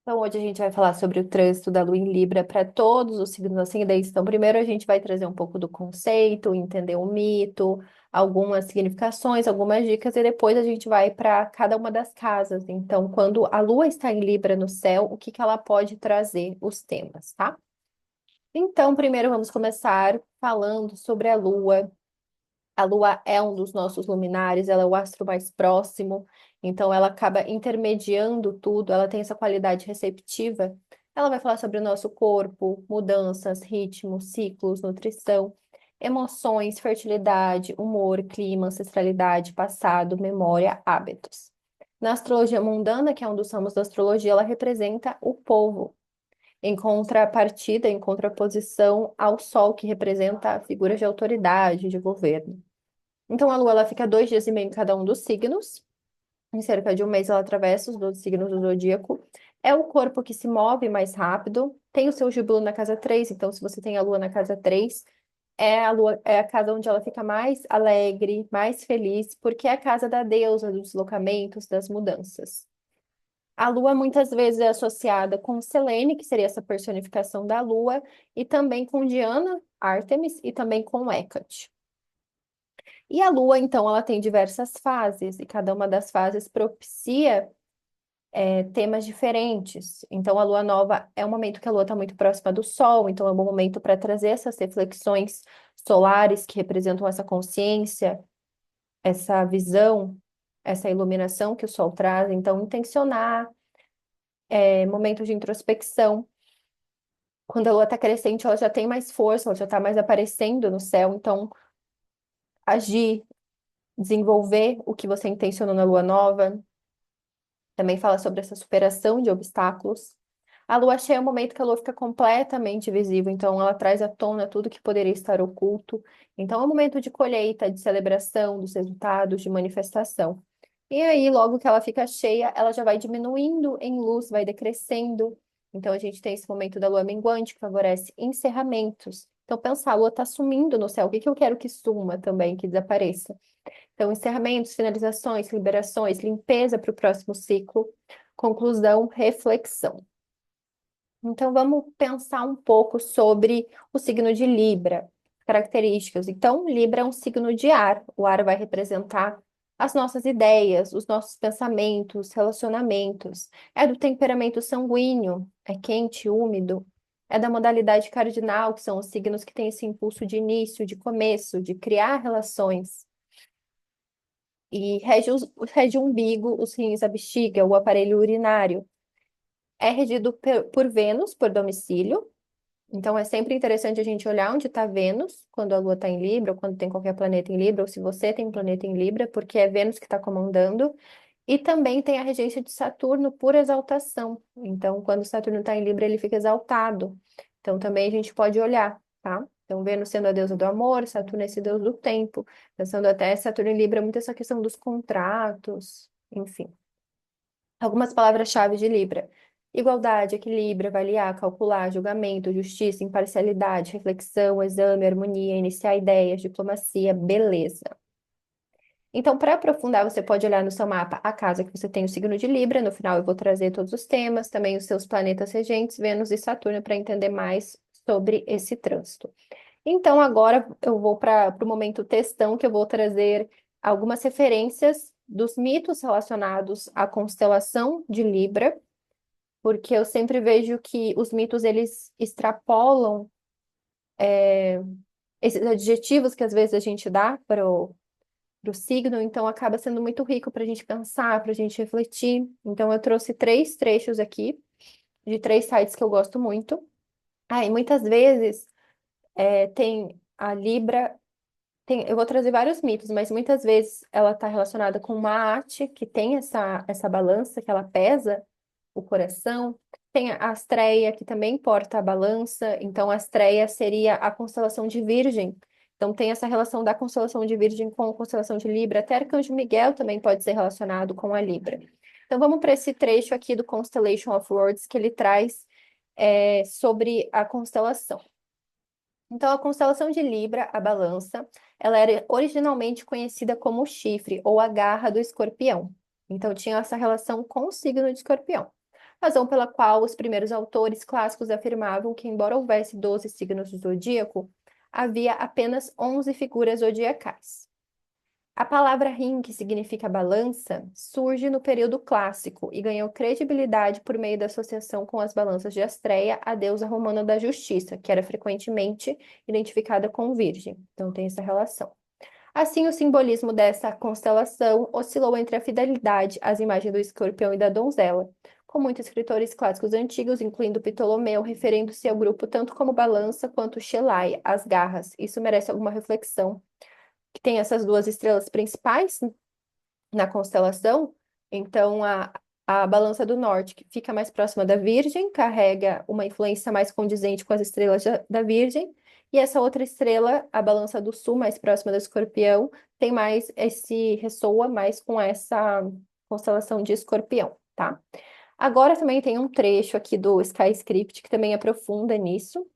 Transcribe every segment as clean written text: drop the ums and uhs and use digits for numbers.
Então, hoje a gente vai falar sobre o trânsito da Lua em Libra para todos os signos ascendentes. Então, primeiro a gente vai trazer um pouco do conceito, entender o mito, algumas significações, algumas dicas, e depois a gente vai para cada uma das casas. Então, quando a Lua está em Libra no céu, o que que ela pode trazer, os temas, tá? Então, primeiro vamos começar falando sobre a Lua. A Lua é um dos nossos luminares, ela é o astro mais próximo, então ela acaba intermediando tudo, ela tem essa qualidade receptiva. Ela vai falar sobre o nosso corpo, mudanças, ritmos, ciclos, nutrição, emoções, fertilidade, humor, clima, ancestralidade, passado, memória, hábitos. Na astrologia mundana, que é um dos ramos da astrologia, ela representa o povo, em contrapartida, em contraposição ao Sol, que representa a figura de autoridade, de governo. Então, a Lua ela fica 2 dias e meio em cada um dos signos. Em cerca de um mês, ela atravessa os 12 signos do zodíaco. É o corpo que se move mais rápido. Tem o seu júbilo na casa 3. Então, se você tem a Lua na casa 3, é a casa onde ela fica mais alegre, mais feliz, porque é a casa da deusa, dos deslocamentos, das mudanças. A Lua muitas vezes é associada com Selene, que seria essa personificação da Lua, e também com Diana, Ártemis, e também com Hecate. E a Lua, então, ela tem diversas fases, e cada uma das fases propicia temas diferentes. Então, a Lua nova é um momento que a Lua está muito próxima do Sol, então é um bom momento para trazer essas reflexões solares que representam essa consciência, essa visão, essa iluminação que o Sol traz. Então, intencionar, momentos de introspecção. Quando a Lua está crescente, ela já tem mais força, ela já está mais aparecendo no céu, então agir, desenvolver o que você intencionou na Lua nova. Também fala sobre essa superação de obstáculos. A lua cheia é o momento que a lua fica completamente visível, então ela traz à tona tudo que poderia estar oculto. Então é um momento de colheita, de celebração dos resultados, de manifestação. E aí, logo que ela fica cheia, ela já vai diminuindo em luz, vai decrescendo. Então a gente tem esse momento da lua minguante que favorece encerramentos. Então, pensar, a lua está sumindo no céu, o que que eu quero que suma também, que desapareça? Então, encerramentos, finalizações, liberações, limpeza para o próximo ciclo, conclusão, reflexão. Então, vamos pensar um pouco sobre o signo de Libra, características. Então, Libra é um signo de ar. O ar vai representar as nossas ideias, os nossos pensamentos, relacionamentos. É do temperamento sanguíneo, é quente, úmido. É da modalidade cardinal, que são os signos que têm esse impulso de início, de começo, de criar relações. E rege o umbigo, os rins, a bexiga, o aparelho urinário. É regido por Vênus, por domicílio. Então, é sempre interessante a gente olhar onde está Vênus, quando a Lua está em Libra, ou quando tem qualquer planeta em Libra, ou se você tem um planeta em Libra, porque é Vênus que está comandando. E também tem a regência de Saturno por exaltação. Então, quando Saturno está em Libra, ele fica exaltado. Então, também a gente pode olhar, tá? Então, Vênus sendo a deusa do amor, Saturno é esse deus do tempo. Pensando até Saturno em Libra, muito essa questão dos contratos, enfim. Algumas palavras-chave de Libra: igualdade, equilíbrio, avaliar, calcular, julgamento, justiça, imparcialidade, reflexão, exame, harmonia, iniciar ideias, diplomacia, beleza. Então, para aprofundar, você pode olhar no seu mapa a casa que você tem o signo de Libra. No final, eu vou trazer todos os temas, também os seus planetas regentes, Vênus e Saturno, para entender mais sobre esse trânsito. Então, agora eu vou para o momento textão, que eu vou trazer algumas referências dos mitos relacionados à constelação de Libra, porque eu sempre vejo que os mitos eles extrapolam esses adjetivos que às vezes a gente dá para o signo, então acaba sendo muito rico para a gente pensar, para a gente refletir. Então, eu trouxe 3 trechos aqui de 3 sites que eu gosto muito. Ah, e muitas vezes tem a Libra. Eu vou trazer vários mitos, mas muitas vezes ela está relacionada com uma arte que tem essa balança, que ela pesa o coração. Tem a Astreia, que também porta a balança. Então, a Astreia seria a constelação de Virgem. Então, tem essa relação da constelação de Virgem com a constelação de Libra. Até Arcanjo Miguel também pode ser relacionado com a Libra. Então, vamos para esse trecho aqui do Constellation of Words, que ele traz sobre a constelação. Então, a constelação de Libra, a balança, ela era originalmente conhecida como o chifre ou a garra do escorpião. Então, tinha essa relação com o signo de escorpião. razão pela qual os primeiros autores clássicos afirmavam que, embora houvesse 12 signos do zodíaco, havia apenas 11 figuras zodiacais. A palavra rim, que significa balança, surge no período clássico e ganhou credibilidade por meio da associação com as balanças de Astreia, a deusa romana da justiça, que era frequentemente identificada com Virgem. Então tem essa relação. Assim, o simbolismo dessa constelação oscilou entre a fidelidade às imagens do escorpião e da donzela, com muitos escritores clássicos antigos, incluindo Ptolomeu, referindo-se ao grupo tanto como balança quanto Shelai, as garras. Isso merece alguma reflexão, que tem essas duas estrelas principais na constelação. Então, a balança do norte, que fica mais próxima da Virgem, carrega uma influência mais condizente com as estrelas da Virgem. E essa outra estrela, a balança do sul, mais próxima do Escorpião, tem mais ressoa mais com essa constelação de Escorpião, tá? Agora também tem um trecho aqui do Sky Script que também aprofunda nisso.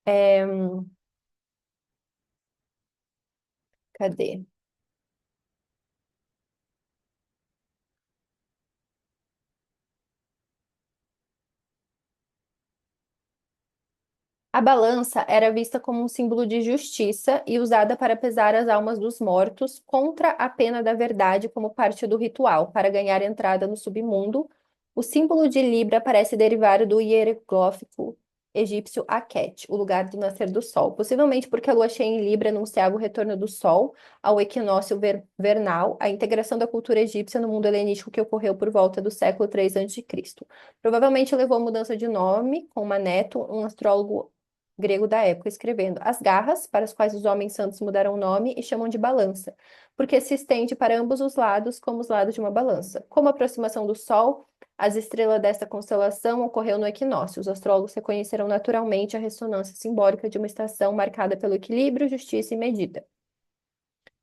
É, cadê? A balança era vista como um símbolo de justiça e usada para pesar as almas dos mortos contra a pena da verdade como parte do ritual, para ganhar entrada no submundo. O símbolo de Libra parece derivar do hieroglífico egípcio Aket, o lugar do nascer do sol, possivelmente porque a lua cheia em Libra anunciava o retorno do sol ao equinócio vernal, a integração da cultura egípcia no mundo helenístico que ocorreu por volta do século III a.C. Provavelmente levou à mudança de nome, com Maneto, um astrólogo grego da época, escrevendo as garras, para as quais os homens santos mudaram o nome e chamam de balança, porque se estende para ambos os lados, como os lados de uma balança. Como a aproximação do Sol, as estrelas desta constelação ocorreu no equinócio. Os astrólogos reconheceram naturalmente a ressonância simbólica de uma estação marcada pelo equilíbrio, justiça e medida.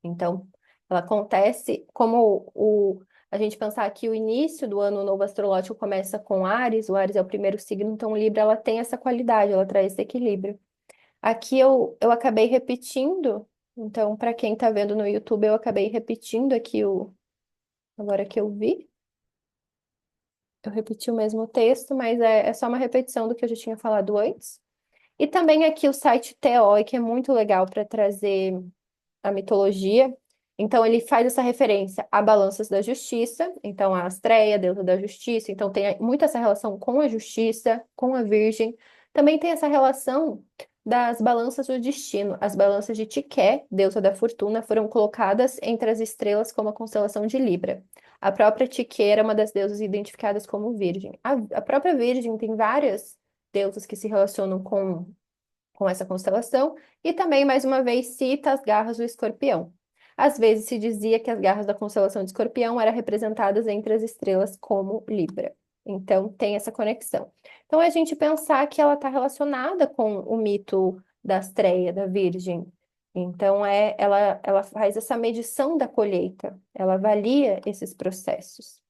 Então, ela acontece como a gente pensar que o início do ano novo astrológico começa com Áries, o Áries é o primeiro signo, então Libra ela tem essa qualidade, ela traz esse equilíbrio. Aqui eu acabei repetindo, então para quem está vendo no YouTube, eu acabei repetindo aqui agora que eu vi, eu repeti o mesmo texto, mas é só uma repetição do que eu já tinha falado antes. E também aqui o site TEOI, que é muito legal para trazer a mitologia. Então, ele faz essa referência a balanças da justiça, então a Astreia, deusa da justiça, então tem muito essa relação com a justiça, com a Virgem. Também tem essa relação das balanças do destino. As balanças de Tiqué, deusa da fortuna, foram colocadas entre as estrelas como a constelação de Libra. A própria Tiqué era uma das deusas identificadas como Virgem. A própria Virgem tem várias deusas que se relacionam com essa constelação, e também, mais uma vez, cita as garras do escorpião. Às vezes se dizia que as garras da constelação de escorpião eram representadas entre as estrelas como Libra. Então, tem essa conexão. Então, é a gente pensar que ela está relacionada com o mito da Astreia, da Virgem. Então, ela faz essa medição da colheita, ela avalia esses processos.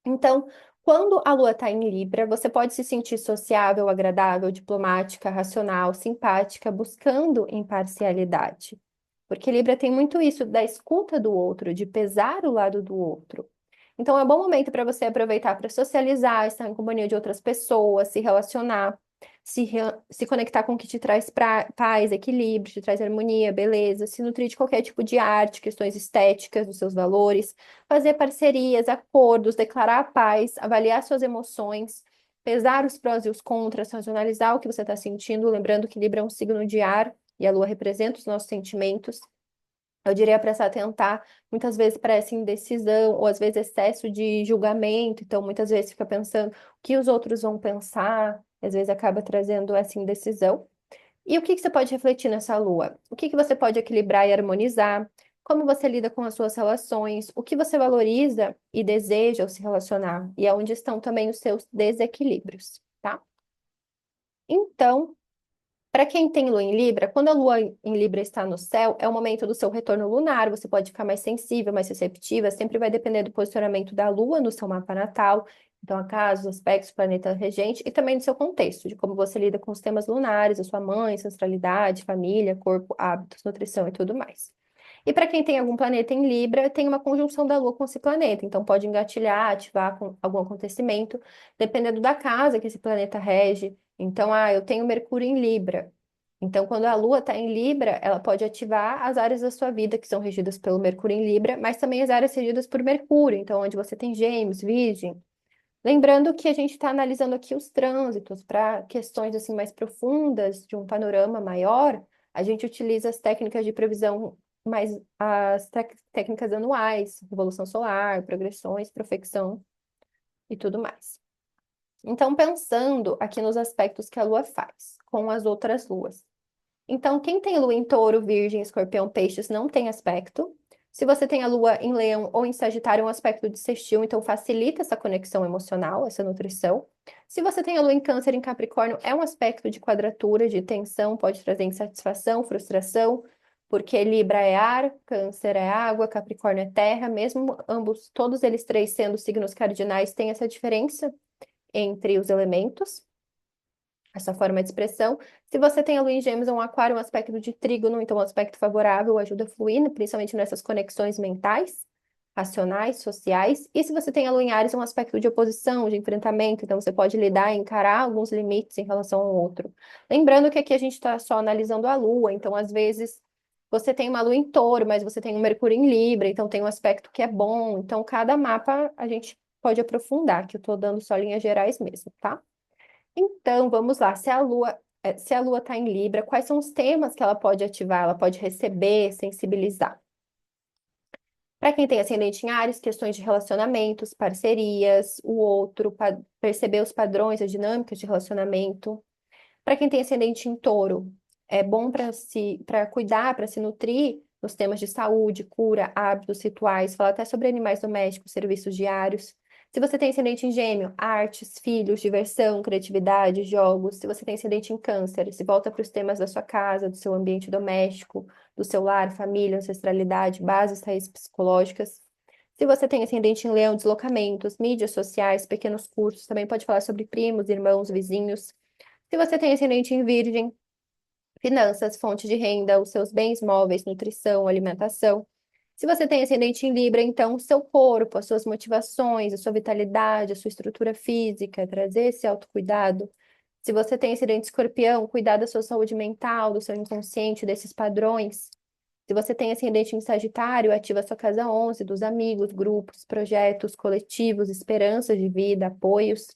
Então, quando a lua está em Libra, você pode se sentir sociável, agradável, diplomática, racional, simpática, buscando imparcialidade. Porque Libra tem muito isso da escuta do outro, de pesar o lado do outro. Então, é um bom momento para você aproveitar para socializar, estar em companhia de outras pessoas, se relacionar, se conectar com o que te traz paz, equilíbrio, te traz harmonia, beleza, se nutrir de qualquer tipo de arte, questões estéticas, dos seus valores, fazer parcerias, acordos, declarar a paz, avaliar suas emoções, pesar os prós e os contras, racionalizar o que você está sentindo, lembrando que Libra é um signo de ar e a Lua representa os nossos sentimentos. Eu diria para se atentar, muitas vezes parece indecisão, ou às vezes excesso de julgamento, então muitas vezes fica pensando o que os outros vão pensar, às vezes acaba trazendo essa indecisão. E o que que você pode refletir nessa lua? O que que você pode equilibrar e harmonizar? Como você lida com as suas relações? O que você valoriza e deseja ao se relacionar? E aonde estão também os seus desequilíbrios, tá? Então, para quem tem lua em Libra, quando a lua em Libra está no céu, é o momento do seu retorno lunar, você pode ficar mais sensível, mais receptiva, sempre vai depender do posicionamento da lua no seu mapa natal, então a casa, os aspectos, o planeta regente, e também do seu contexto, de como você lida com os temas lunares, a sua mãe, ancestralidade, família, corpo, hábitos, nutrição e tudo mais. E para quem tem algum planeta em Libra, tem uma conjunção da Lua com esse planeta, então pode engatilhar, ativar algum acontecimento, dependendo da casa que esse planeta rege. Então, eu tenho Mercúrio em Libra. Então, quando a Lua está em Libra, ela pode ativar as áreas da sua vida que são regidas pelo Mercúrio em Libra, mas também as áreas regidas por Mercúrio, então onde você tem Gêmeos, Virgem. Lembrando que a gente está analisando aqui os trânsitos para questões assim mais profundas, de um panorama maior, a gente utiliza as técnicas de previsão mais as técnicas anuais, revolução solar, progressões, profecção e tudo mais. Então, pensando aqui nos aspectos que a Lua faz com as outras luas. Então, quem tem lua em touro, virgem, escorpião, peixes, não tem aspecto. Se você tem a lua em leão ou em sagitário, é um aspecto de sextil, então facilita essa conexão emocional, essa nutrição. Se você tem a lua em câncer, em capricórnio, é um aspecto de quadratura, de tensão, pode trazer insatisfação, frustração, porque Libra é ar, câncer é água, capricórnio é terra, mesmo ambos, todos eles três sendo signos cardinais, tem essa diferença entre os elementos, essa forma de expressão. Se você tem a lua em Gêmeos ou um aquário, um aspecto de trígono, então um aspecto favorável, ajuda a fluir, principalmente nessas conexões mentais, racionais, sociais. E se você tem a lua em Áries, um aspecto de oposição, de enfrentamento, então você pode lidar e encarar alguns limites em relação ao outro. Lembrando que aqui a gente está só analisando a lua, então às vezes você tem uma lua em touro, mas você tem um Mercúrio em Libra, então tem um aspecto que é bom. Então cada mapa a gente pode aprofundar, que eu estou dando só linhas gerais mesmo, tá? Então, vamos lá. Se a Lua está em Libra, quais são os temas que ela pode ativar? Ela pode receber, sensibilizar. Para quem tem ascendente em Áries, questões de relacionamentos, parcerias, o outro, perceber os padrões, as dinâmicas de relacionamento. Para quem tem ascendente em Touro, é bom para cuidar, para se nutrir nos temas de saúde, cura, hábitos, rituais, falar até sobre animais domésticos, serviços diários. Se você tem ascendente em Gêmeo, artes, filhos, diversão, criatividade, jogos. Se você tem ascendente em Câncer, se volta para os temas da sua casa, do seu ambiente doméstico, do seu lar, família, ancestralidade, bases, raízes psicológicas. Se você tem ascendente em Leão, deslocamentos, mídias sociais, pequenos cursos, também pode falar sobre primos, irmãos, vizinhos. Se você tem ascendente em Virgem, finanças, fonte de renda, os seus bens móveis, nutrição, alimentação. Se você tem ascendente em Libra, então o seu corpo, as suas motivações, a sua vitalidade, a sua estrutura física, trazer esse autocuidado. Se você tem ascendente em Escorpião, cuidar da sua saúde mental, do seu inconsciente, desses padrões. Se você tem ascendente em Sagitário, ativa a sua casa 11, dos amigos, grupos, projetos, coletivos, esperanças de vida, apoios.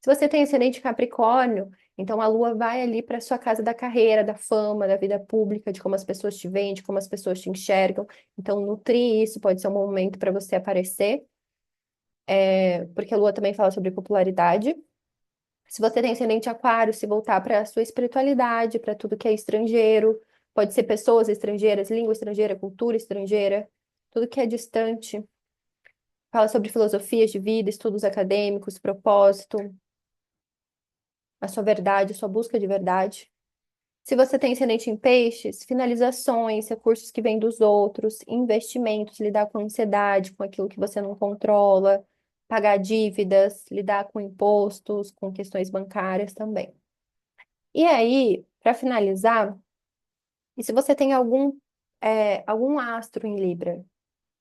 Se você tem ascendente em Capricórnio, então a Lua vai ali para sua casa da carreira, da fama, da vida pública, de como as pessoas te veem, de como as pessoas te enxergam. Então, nutrir isso pode ser um momento para você aparecer, porque a Lua também fala sobre popularidade. Se você tem ascendente em Aquário, se voltar para a sua espiritualidade, para tudo que é estrangeiro, pode ser pessoas estrangeiras, língua estrangeira, cultura estrangeira, tudo que é distante. Fala sobre filosofias de vida, estudos acadêmicos, propósito, a sua verdade, a sua busca de verdade. Se você tem ascendente em peixes, finalizações, recursos que vêm dos outros, investimentos, lidar com ansiedade, com aquilo que você não controla, pagar dívidas, lidar com impostos, com questões bancárias também. E aí, para finalizar, e se você tem algum astro em Libra,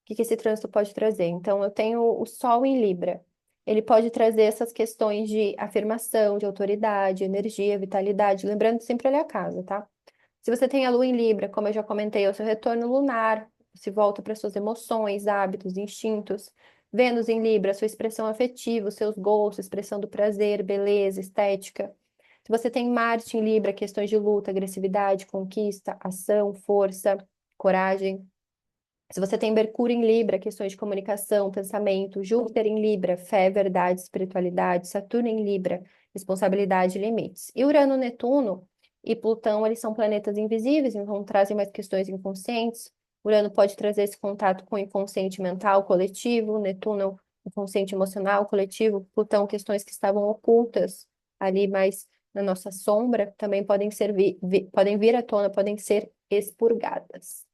o que esse trânsito pode trazer? Então, eu tenho o Sol em Libra. Ele pode trazer essas questões de afirmação, de autoridade, energia, vitalidade, lembrando sempre olhar a casa, tá? Se você tem a Lua em Libra, como eu já comentei, é o seu retorno lunar, se volta para suas emoções, hábitos, instintos. Vênus em Libra, sua expressão afetiva, os seus gostos, expressão do prazer, beleza, estética. Se você tem Marte em Libra, questões de luta, agressividade, conquista, ação, força, coragem. Se você tem Mercúrio em Libra, questões de comunicação, pensamento, Júpiter em Libra, fé, verdade, espiritualidade, Saturno em Libra, responsabilidade e limites. E Urano, Netuno e Plutão, eles são planetas invisíveis, então trazem mais questões inconscientes. Urano pode trazer esse contato com o inconsciente mental coletivo, Netuno, o inconsciente emocional coletivo, Plutão, questões que estavam ocultas ali mais na nossa sombra, também podem vir à tona, podem ser expurgadas.